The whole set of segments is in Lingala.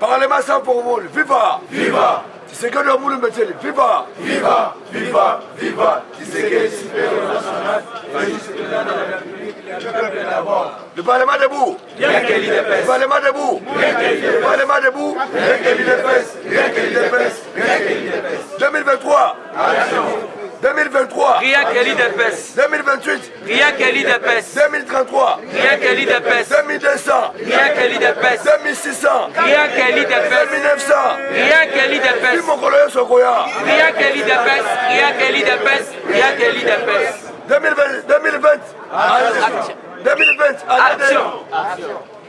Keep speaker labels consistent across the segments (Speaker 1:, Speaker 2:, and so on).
Speaker 1: Parlement sans formule, viva! Viva! Tshisekedi wa Moulou Mbetseli, viva! Viva! Viva! Viva! Tshisekedi national, le Parlement debout! Le Parlement debout! Le Parlement debout! Rien que l'IDPS! Rien que l'IDPS! Rien que l'IDPS! 2023! 2023!
Speaker 2: Rien que l'IDPS!
Speaker 1: 2028!
Speaker 2: Rien que l'IDPS!
Speaker 1: 2033!
Speaker 2: Rien que l'IDPS!
Speaker 1: 2200!
Speaker 2: Rien que l'IDPS!
Speaker 1: 2600!
Speaker 2: Rien que l'IDPS!
Speaker 1: 2900!
Speaker 2: Rien que l'IDPS! Rien que l'IDPS! Rien que l'IDPS! Rien que l'IDPS!
Speaker 1: 2020!
Speaker 2: Action!
Speaker 1: 2020!
Speaker 2: Action!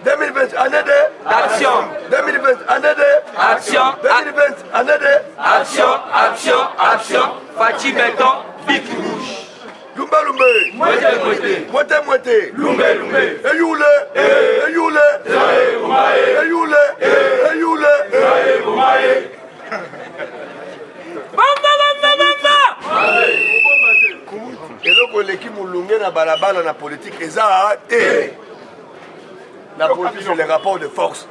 Speaker 1: 2020! Année de
Speaker 2: Action!
Speaker 1: 2020! Année de
Speaker 2: Action!
Speaker 1: 2020! Année de
Speaker 2: Action! Action! Action! Fachi Béton, Bic Rouge!
Speaker 1: Lumba Lumbe!
Speaker 2: Moité, moité!
Speaker 1: Moité Moité!
Speaker 2: Lumbe, lumbe!
Speaker 1: Eyoule! Eyoule! Eyoule! Eyoule!
Speaker 2: Bamba, bamba, bamba!
Speaker 1: eloko eleki molunge na balabala na politique eza te la politique sur les rapports de force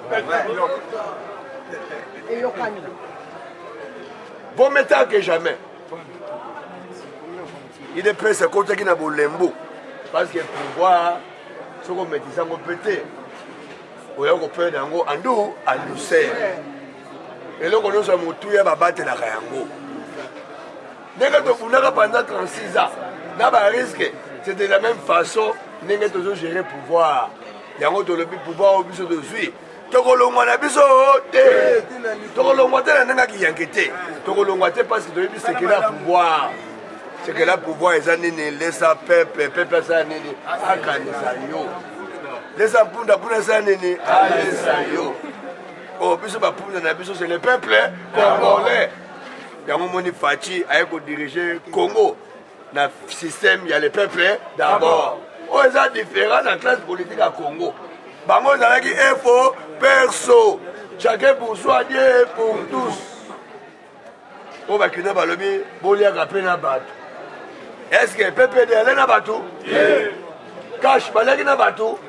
Speaker 1: bon métal que jamais il est prêt sekotaki na bolembo parce que pouvoir soki ometisa yango mpe te oya koperde yango andu andusere eloko nyonso ya motuya babatelaka yango ndenge tofundaka pendant 36 ans na barisque c'est de la même façon ndenge tozogérer pouvoir yango tolobi pouvoir oyo biso tozwi tokolongwa na biso te tokolongwa te na ndenge akiyanke te tokolongwa te parce que toyebi sekela pouvoir sekela pouvoir eza nini lesa pepe asala nini akanisa yo lesa mpunda mpunda asala nini alesa yo o biso bapunda na biso c'est le peuple congolais yango moni Fachi aye kodiriger Congo na système ya le peuple d'abord oyo eza différent na classe politique ya Congo bango ezalaki info perso chacun pour soi Dieu pour tous oyo bakina balobi boliaka mpe na bato est-ce que PPD ale na bato cash baleki na bato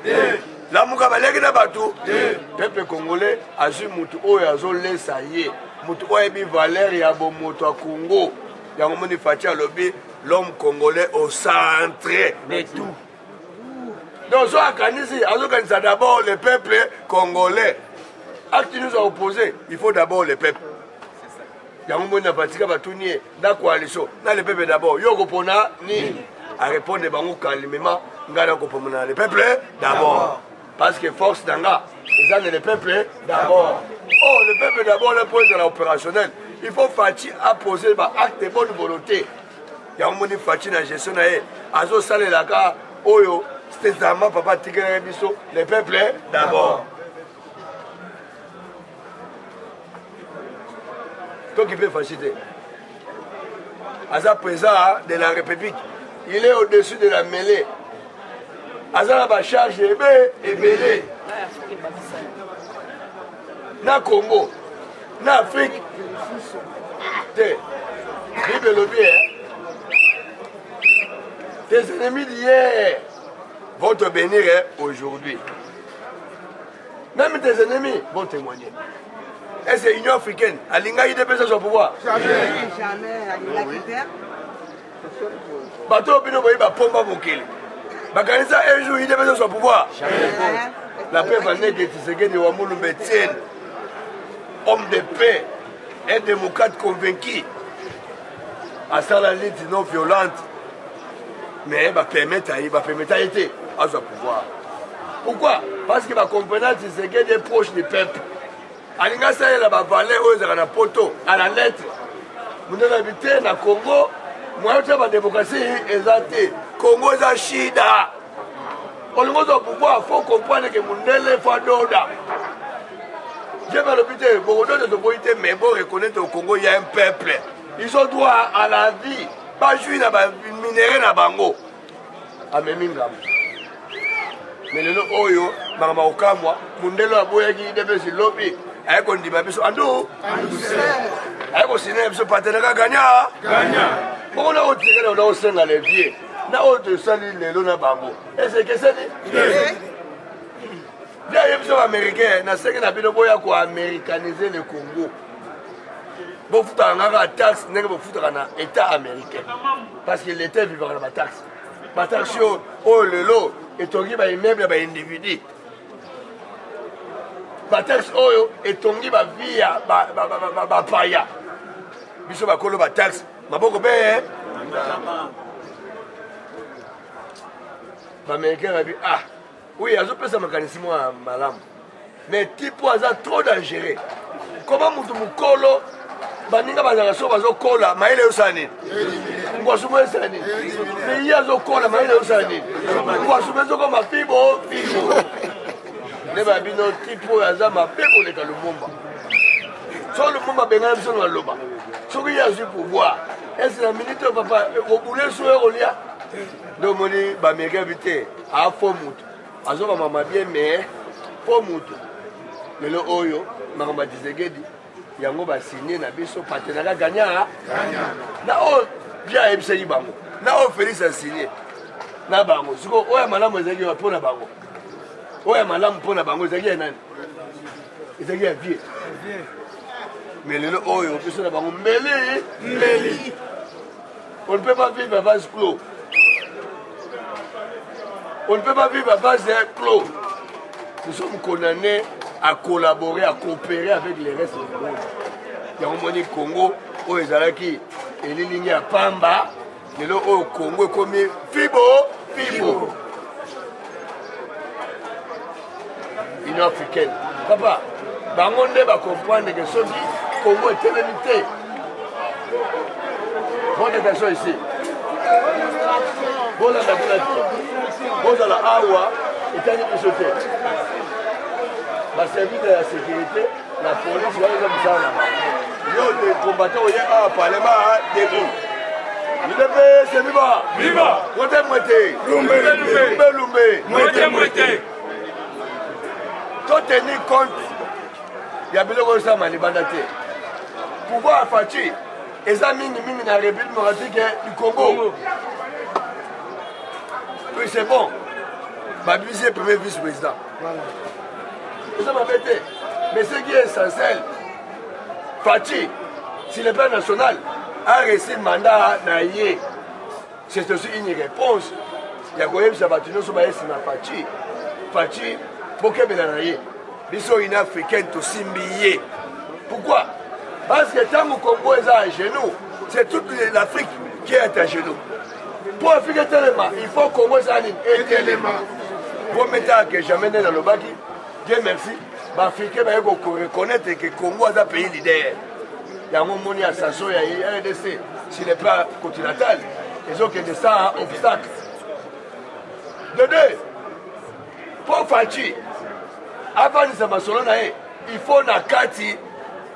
Speaker 1: lamuka baleki na bato peuple congolais azwi mutu oyo azolesa ye mutu oyo ayebi valeur ya bomoto ya Congo yango moni Fachi alobi l'homme congolais au centre de tout donc so akanisi azokanisa d'abord le peuple congolais acte nous a opposé il faut d'abord le peuple yango moni na batika batuni ye na coalition na le peuple d'abord yo kopona nini arépondre bango calmement ngai nakopomona le peuple d'abord parce que force nanga eza na le peuple d'abord oh le peuple d'abord le point de l'opérationnel il faut Fachi apposer ba acte de bonne volonté yango moni Fachi na gestion na ye azosalelaka oyo testament papa tikelaka biso le peuple d'abord toki mpe Fachi te aza président de la République il est au-dessus de la mêlée aza na bacharge ebele na Congo na Afrique te bible elobi tes ennemis d'hier vont te bénir aujourd'hui même tes ennemis vont témoigner. Est-ce que l'Union africaine alingaki te pesa son pouvoir?
Speaker 3: Jamais.
Speaker 1: Bato bino boyi bapomba mokili bakanisa un jour il devait son pouvoir. La paix va naître de Tshisekedi wa Moulou Mbetseli, homme de paix, un démocrate convaincu, à ça la lutte non violente, mais il va permettre à été à son pouvoir. Pourquoi? Parce que va comprendre Tshisekedi est proche du peuple. Alinga ça la valeur aux na poto à la lettre. Nous avons habité na Congo, moi je la démocratie exacte. Congo est shida. On nous a pouvoir, faut comprendre que Mundele Fadoda. Je vais l'hôpital, beaucoup d'autorités, mais bon, reconnaître au Congo, il y a un peuple. Ils ont droit à la vie. Pas juste à minérer na bango. À Memingam. Mais le Oyo, Mama Okamwa, Mundelo Aboyagi, Debesi Lobi, Aiko Ndibabiso, Andou, Aiko Sinebiso Patenaka Gagna. On a retiré le nom à l'évier. Na autre sali le lona bango. Est-ce que c'est dit? bien yebisa baaméricain nasengi na bino boya koaméricaniser le Congo bofutaka ngaka taxe ndenge bofutaka na état américain parce que l'état vivaka na bataxe bataxe oyo lelo etongi baimmeuble ya baindividu bataxe oyo etongi bavie ya bapaya biso bakolo bataxe maboko be baaméricain babi ah oui azopesa makanisi mwa malamu mais tipo aza trop dangereux koma mutu mokolo baninga bazalaka so bazokola mayele yosala nini ngwasumo esala nini mais ye azokola mayele yosala nini ngwasumo ezokoma fibo nde babino tipo oyo aza mabe koleka lumumba so lumumba bengana biso na loba soki ye azwi pouvoir ese na minute oyo papa kobule so oyo kolia nde omoni baaméricain bi te afo mutu azobamama bien mais fo mutu lelo oyo makambo ya Tshisekedi yango basigné na biso partenariat gagnant na oyo bien ayebisaki bango na oyo Félix asigné na bango siko oyo malamu ezalaki mpo na bango oyo malamu mpo na bango ezalaki ya nani ezalaki ya vie mais lelo oyo biso na bango mbeli on ne peut pas vivre à base clos on ne peut pas vivre à base clos nous sommes condamnés à collaborer, à coopérer avec les restes du monde. Il y a un moment Congo, où ils ont qui et les lignes à Pamba, mais là au Congo comme Fibo. Union africaine. Papa, Bangonde va comprendre que ce Congo est éternité. Bonne attention ici. Bonne attention. Bonne à la Awa, éternité. La service de la sécurité, la police, les combattants ont un parlement debout. C'est viva! Viva! Lumbe! Tout tenir compte, il y a besoin de ça, Manibandate. Pouvoir Fachi, et ça, mini la République démocratique du Congo. Oui, c'est bon. Babisi est premier vice-président. Ça m'a bêté. Mais ce qui est essentiel, Fachi, si le plan national a reçu le mandat naïe, c'est aussi une réponse. Il y a quand même ça va tenir sur Fachi. Fachi, beaucoup de naïe. Ils sont une africaine tout simbié. Pourquoi? Parce que tant que le Congo est à genoux, c'est toute l'Afrique qui est à genoux. Pour Afrique tellement, il faut que le Congo soit un élément. Pour mettre que jamais dans le baki. Dieu merci, les Africains vont reconnaître que le Congo est un pays leader. Il y a un moment où Sasso et RDC, sur le plan continental, ils ont que des obstacles. De deux, pour Fachi, avant de se faire, il faut na Kati,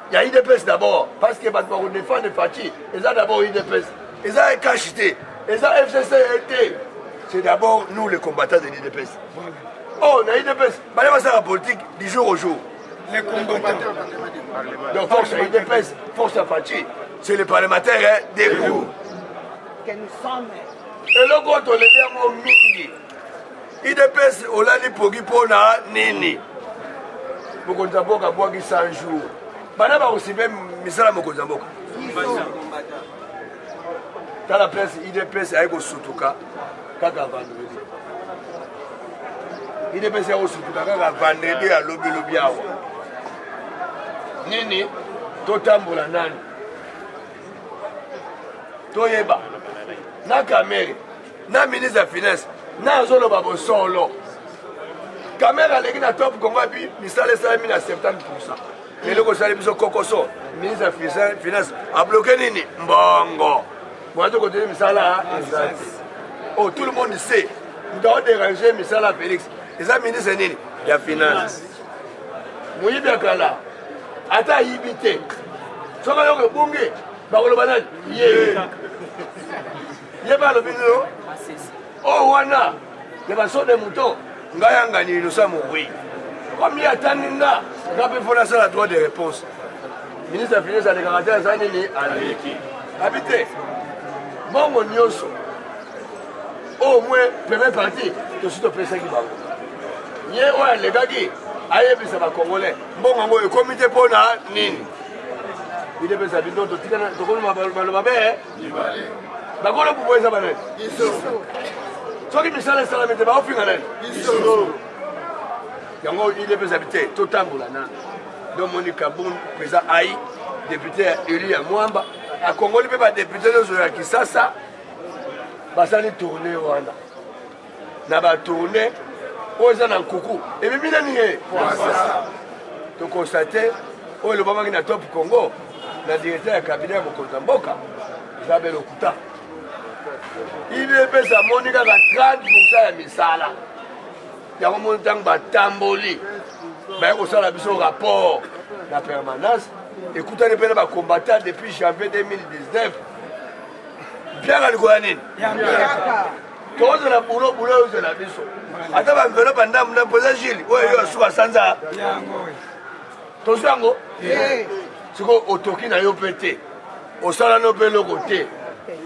Speaker 1: il y a IDPS d'abord, parce que pour défendre Fachi, ils ont d'abord IDPS, ils ont cacheté, ils ont FCCT. C'est d'abord nous les combattants de l'IDPS. Oh, on a IDPS, la politique du jour au jour. Les combattants. Donc force à IDPS, force à Fachi, c'est les parlementaires des groupes. Que nous sommes. Et là, quand on est là, mingi. IDPS, on a dit pour qui pour na nini. Pour qu'on t'aborde à boire 100 jours. Bana va aussi même misala mokozamboka. Dans la presse, IDPS a eu Soutouka, kaka vendredi. IDPS a eu Soutouka, kaka vendredi à lobi awa. Nini, totambola nani. Toyeba, na Kamere, na ministre de Finance, na zolo babo solo. Kamere a l'église à top Congo, puis misala salami à 70%. Et le conseil de Kokoso, ministre de Finance, a bloqué Nini, Mbongo. Moi, je continue Misala. Oh, tout le monde sait. Nous devons déranger Misala Félix. Et ça, ministre Nini, il y a Finance. Moui Biakala, Ata Yibite. Soka Yoke Bunge, Bakolo Banane, Yé. Yéba le Bino. Oh, Wana, il y a son de mouton. Ngayanga ni nous sommes oui. Comme il y a Taninga, il y a la droit de réponse. Le ministre de la Finance a déclaré à Zanini à l'équipe. Habitez. Bon, on y au moins, première partie, tout de suite, au président qui va. ye oyo alekaki ayebisa bakongolais mbongo yango ekomi te mpo na nini idepesa bino tokoni maloba be bakolo pupo eza banani soki misala esalami te baofinga nani yango idepesa bite totambola nano domoni kabun président ai député ya élu ya mwamba akongoli mpe badepute nyonso ya kisasa basali tourne wana na batourne oyo eza na nkuku ebimi nani ye tokonstate oyo elobamaki na top congo na directeur ya cabinet ya mokonzi ya mboka eza belokuta idepesa amoni kaka 30% ya misala yango moni ntango batamboli baye kosala biso rapport na permanence ekutani mpe na bacombattant depuis janvier 2019 biaka likolo ya nini tozela bulo ozela biso ata bamvelope ndambu mpoza gile oyo yo asuka sanza tozo yango siko otoki na yo mpe te osala no mpe eloko te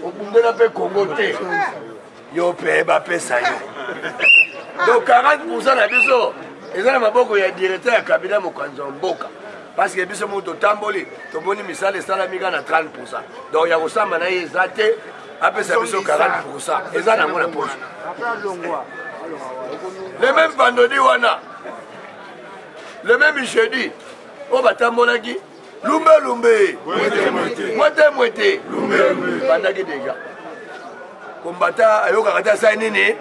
Speaker 1: obundela mpe kongo te yo mpe bapesa yo donc 40% na biso eza na maboko ya directeur ya cabinet mokonzi ya mboka parce que biso moto tamboli tomoni misala esalami kaka na 30%. Donc ya kosamba na ye eza te apesa biso 40%. Eza nango na poche. Le même vendredi wana, le même jeudi, oyo batambolaki lumbe mwete bandaki deja kombata ayokaka te asali nini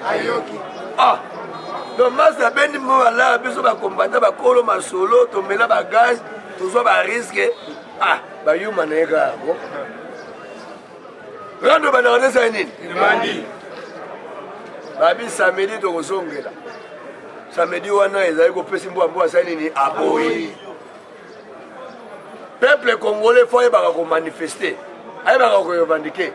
Speaker 1: donc masa bendi mo balaa biso bakombata bakolo masolo tomela bagaz tozwa bariske bayuma na ye kaka yango rando bandaka te sali nini babi samedi tokozongela samedi wana ezali kopesi mbwa asali nini aboyi peuple congolais faut ayebaka komanifester ayebaka korevendiquer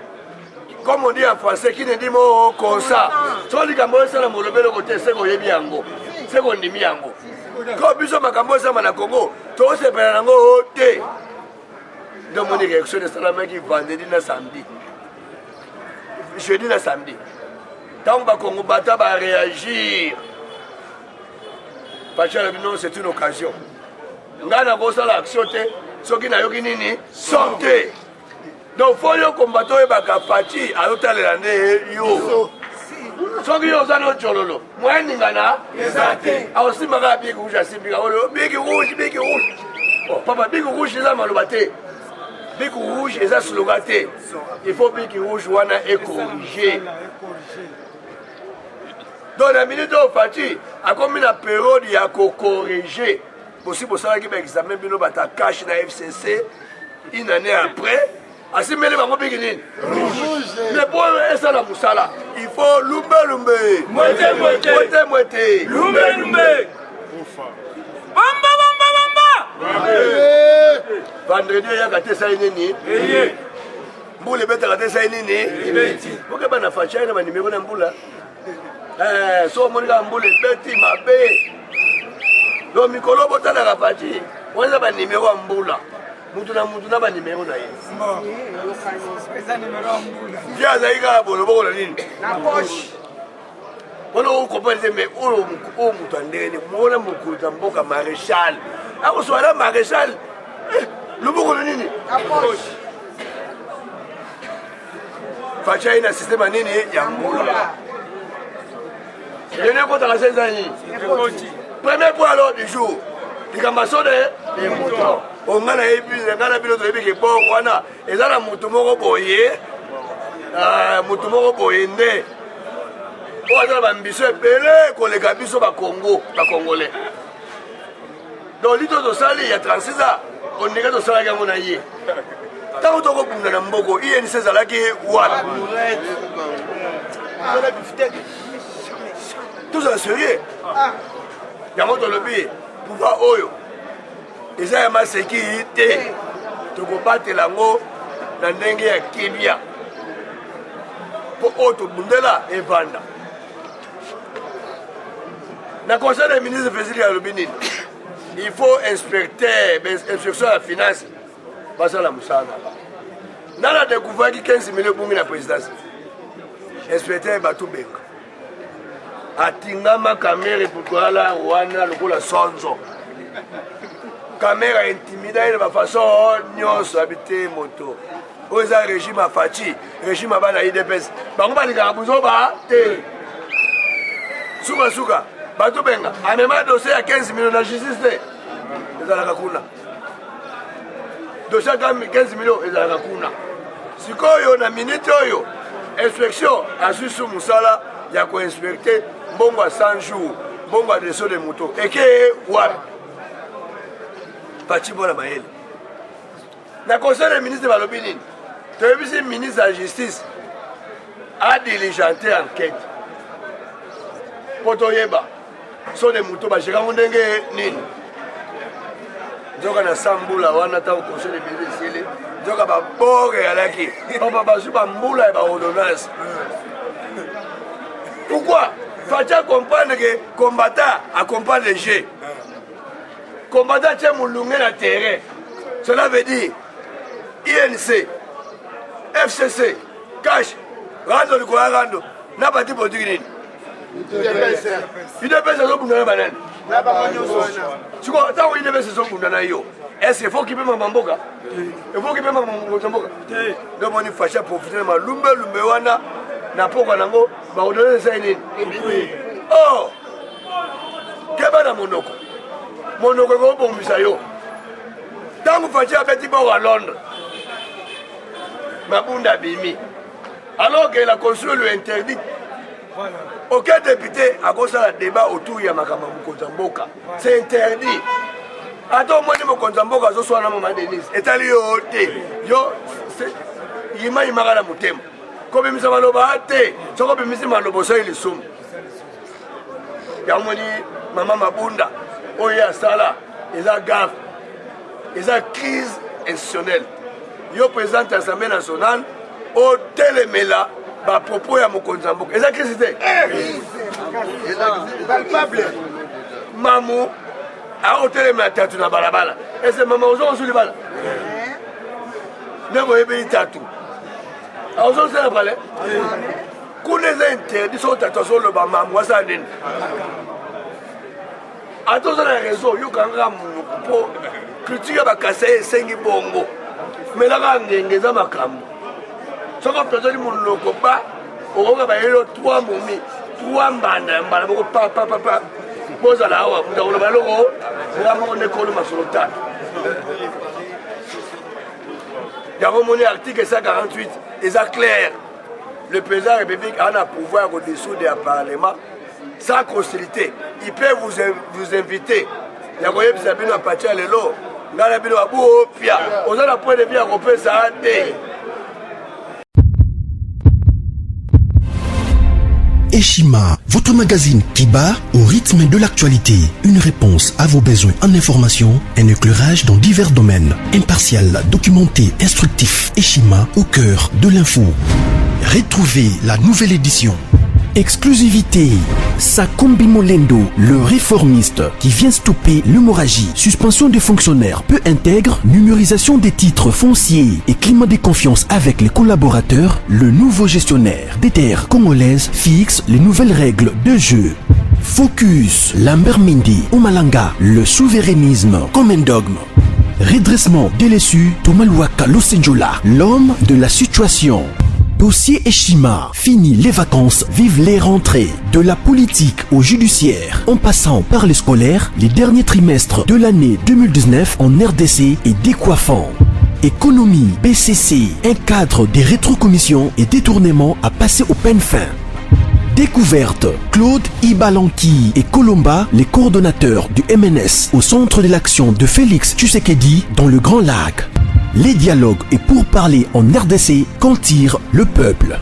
Speaker 1: comme on dit en français qui ne dit mot comme ça so likambo esala molobelo kote seko oyebi yango seko ndimi yango ko biso makambo esama na Congo tosepela nango te nde omoni réaction esalamaki vendredi na samedi jeudi na samedi ntango bakongo bata baréagir pachara bino c'est une occasion ngai nakosala action te soki nayoki nini sorte donc fo yo kombata oyebaka pati azotalela nde yo soki yo oza no jololo moyeningana aosimbaka biki rouge asimbika oyo biki rouge papa biki rouge eza maloba te biki rouge eza slogan te il faut biki rouge wana ecorrige donc na minute oyo pati akomi na periode ya kocorrige possible osalaki baexamen bino bata cache na FCC une année après asimeli bango biki nini mais po esala mosala il faut lumbe mwete vendredi eyaka te esali nini mbula ebetaka te esali nini okeba na fachai na banimero na mbula so omoni kaka mbula ebeti mabe donc mikolo botalaka pati oza banimero ya mbula mutu na banimero na ye mpi azali kaka boloboko na nini wana okomprendre te mais oyo mutu andenge mona mokolo ya mboka maréchal akoswala maréchal loboko na nini faci ayi na systeme ya nini ya mbula yene ekotaka se eza nini premier point alors du jour likambo so de moto onga na bino toyebi ke bon wana eza na mutu moko boye nde oyo aza na bambiso ebele koleka biso bakongolais donc lito tosali ya 36 ans ondenge tosalaki yango na ye ntango tokobunda na mboko inc ezalaki wana tozala sérieux yango tolobi pouvoir oyo eza ya maseki te tokobatela yango na ndenge ya kibia mpo oyo tobundela evanda na conseil des ministres président alobi nini il faut inspection ya finance basala mosala nana découvraki 15 millions ebungi na présidence inspecteur bato benga atingama kamera pukwala wana lokola sonzo kamera intimida ile bafaçon nyonso habité moto oyo eza régime ya faci régime ya bana idps bango balingaka buzoba te sukasuka bato benga amema dossier ya 15 millions na justice te ezalaka kuna dossier ya 15 millions ezalaka kuna sikoyo na minute oyo inspection asusu mosala ya koinspecte mbongo ya 100 jours mbongo ya dreso de moto eke wapi pati bona mayele na conseil des ministres balobi nini toyebisi ministre ya justice adiligente enquête po toyeba so de moto bashekango ndenge nini nzoka na sambula wana ntango conseil des ministres esili nzoka babore yalaki oba bazwi bambula ya baordonnance pourquoi fatia comprendre que combattant accompagne les jeux combattant tient moulunge na terrain cela veut dire INC FCC cash rando likolo ya rando na bati politiki nini idps ezobundana banani siko ntango idps ezobundana yo est-ce qu'il faut kipema mamboka ifo kipema mamboka nde moni facha profite na malumbe wana na pokwa nango baodone eza nini oh keba na monoko ekobongisa yo ntango facha abeti bao à Londres mabunda abimi alors que la consul lui interdit aucun député akosala débat autour ya makambo mokonzi ya mboka c'est interdit ata omoni mokonzi ya mboka azoswana mama Denise etali yo te yo yimayimaka na motema kobimisa maloba te soko obimisi maloba osali lisumu yamoni mama mabunda oyo asala eza gaffe eza crise institutionnelle yo présidente ya assemblée nationale otelemela bapropos ya mokonzi ya mboka eza crise te mamu aotelemela tatu na balabala ese mama ozokosuli bala nde boyebeli tatu azosala pale kuna eza interdit so tatu azoloba mamu asala nini atozala réseau yokanga monoko mpo critique ya bakasa esengi bongo melaka ngenge eza makambo soko tozali monoko ba okoka bayelo 3 momi 3 mbanda mbala moko pa bozala awa mudakoloba eloko nga moko ndekolo masolo tatu yango moni article 148 eza clair le président de la République a un pouvoir de dissoudre un parlement sans hostilité. Il peut vous inviter. Il y a un peu de partir à l'élo. Il y a un peu de pia. On a un point de vue à couper ça.
Speaker 3: Eshima, votre magazine qui bat au rythme de l'actualité. Une réponse à vos besoins en information, un éclairage dans divers domaines. Impartial, documenté, instructif. Eshima au cœur de l'info. Retrouvez la nouvelle édition. Exclusivité, Sakombi Molendo, le réformiste qui vient stopper l'hémorragie, suspension des fonctionnaires peu intègre, numérisation des titres fonciers et climat de confiance avec les collaborateurs, le nouveau gestionnaire des terres congolaises fixe les nouvelles règles de jeu. Focus, Lambert Mindi, Omalanga, le souverainisme comme un dogme. Redressement délaissé, Tomaluaka Losenjola, l'homme de la situation. Dossier Eshima, fini les vacances, vive les rentrées. De la politique au judiciaire, en passant par les scolaires, les derniers trimestres de l'année 2019 en RDC est décoiffant. Économie, BCC, un cadre des rétrocommissions et détournements à passer au peine fin. Découverte, Claude Ibalanki et Colomba, les coordonnateurs du MNS au centre de l'action de Félix Tshisekedi dans le Grand Lac. Les dialogues et pourparlers en RDC qu'en tire le peuple.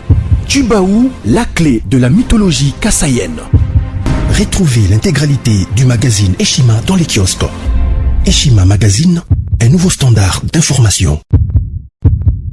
Speaker 3: Tubaou, la clé de la mythologie kassaïenne. Retrouvez l'intégralité du magazine Eshima dans les kiosques. Eshima Magazine, un nouveau standard d'information.